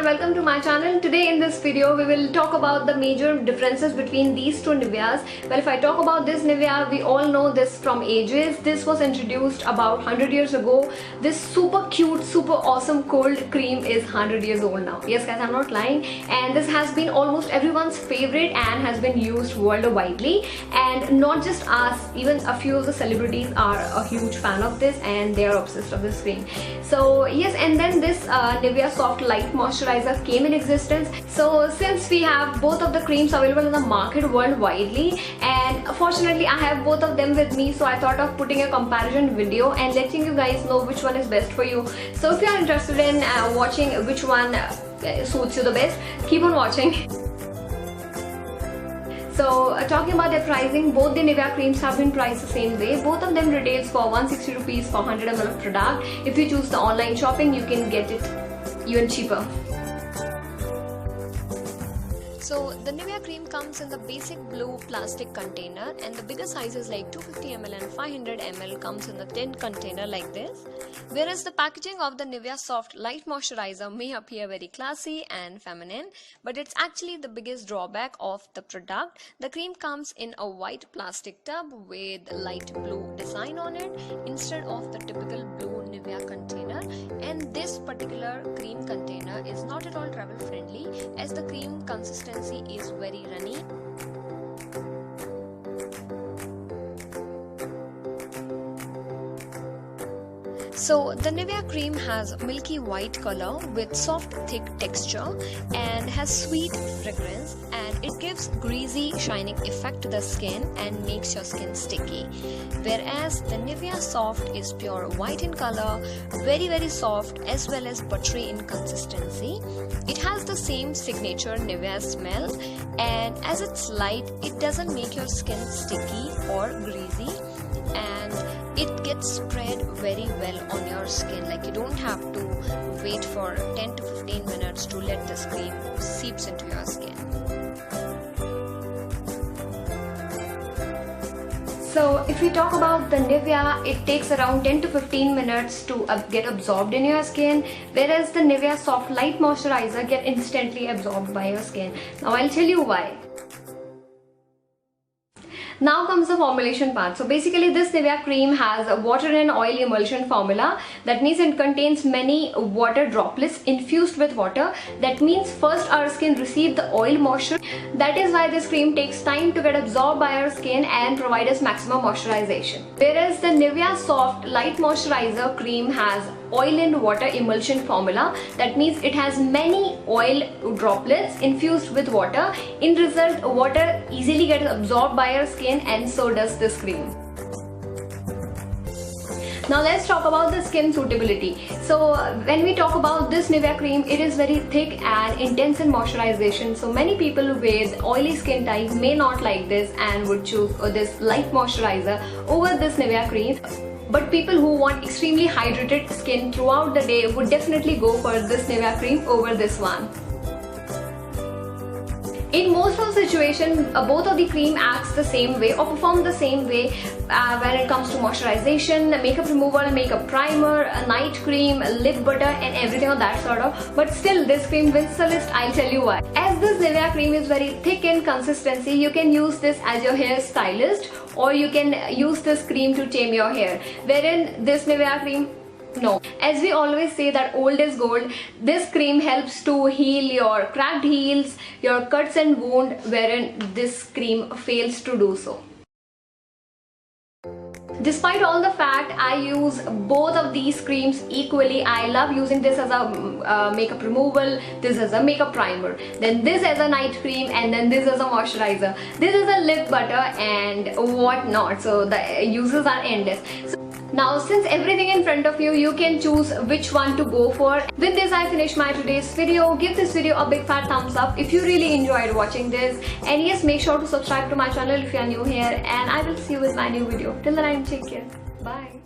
everyone, welcome to my channel. Today in this video we will talk about the major differences between these two Niveas. Well, if I talk about this Nivea, we all know this from ages. This was introduced about 100 years ago. This super cute, super awesome cold cream is 100 years old now. Yes guys, I'm not lying. And this has been almost everyone's favorite and has been used worldwide. And not just us, even a few of the celebrities are a huge fan of this and they are obsessed of this cream. So yes, and then this Nivea Soft Light Moisturizer came in existence. So since we have both of the creams available in the market worldwide, and fortunately I have both of them with me, so I thought of putting a comparison video and letting you guys know which one is best for you. So if you are interested in watching which one suits you the best, keep on watching. So talking about their pricing, both the Nivea creams have been priced the same way. Both of them retails for 160 rupees for 100 ml of product. If you choose the online shopping, you can get it even cheaper. So the Nivea cream comes in the basic blue plastic container, and the bigger sizes like 250 ml and 500 ml comes in the tin container like this. Whereas the packaging of the Nivea Soft Light Moisturizer may appear very classy and feminine, but it's actually the biggest drawback of the product. The cream comes in a white plastic tub with light blue design on it instead of the typical blue Nivea container, and this particular cream container is not at all travel friendly as the cream consistency is very runny. So the Nivea cream has milky white color with soft thick texture and has sweet fragrance, and it gives greasy shining effect to the skin and makes your skin sticky. Whereas the Nivea Soft is pure white in color, very soft as well as buttery in consistency. It has the same signature Nivea smell, and as it's light, it doesn't make your skin sticky or greasy, and it gets spread very well on your skin. Like, you don't have to wait for 10 to 15 minutes to let this cream seeps into your skin. So if we talk about the Nivea, it takes around 10 to 15 minutes to get absorbed in your skin, whereas the Nivea Soft Light Moisturizer get instantly absorbed by your skin. Now I'll tell you why. Now comes the formulation part. So basically this Nivea cream has a water and oil emulsion formula. That means it contains many water droplets infused with water. That means first our skin receives the oil moisture. That is why this cream takes time to get absorbed by our skin and provide us maximum moisturization. Whereas the Nivea Soft Light Moisturizer cream has oil and water emulsion formula. That means it has many oil droplets infused with water. In result, water easily gets absorbed by our skin, and so does this cream. Now let's talk about the skin suitability. So when we talk about this Nivea cream, it is very thick and intense in moisturization. So many people with oily skin type may not like this and would choose this light moisturizer over this Nivea cream. But people who want extremely hydrated skin throughout the day would definitely go for this Nivea cream over this one. In most of the situations, both of the cream acts the same way or perform the same way when it comes to moisturization, makeup removal, makeup primer, a night cream, a lip butter and everything of that sort of. But still this cream wins the list. I'll tell you why. As this Nivea cream is very thick in consistency, you can use this as your hair stylist, or you can use this cream to tame your hair. Wherein this Nivea cream, no. As we always say that old is gold, this cream helps to heal your cracked heels, your cuts and wound, wherein this cream fails to do so. Despite all the fact I use both of these creams equally, I love using this as a makeup removal, this as a makeup primer, then this as a night cream, and then this as a moisturizer, this is a lip butter and whatnot. So the uses are endless. Now since everything in front of you, you can choose which one to go for. With this I finish my today's video. Give this video a big fat thumbs up if you really enjoyed watching this, and yes, make sure to subscribe to my channel if you are new here, and I will see you with my new video. Till then, take care. Bye.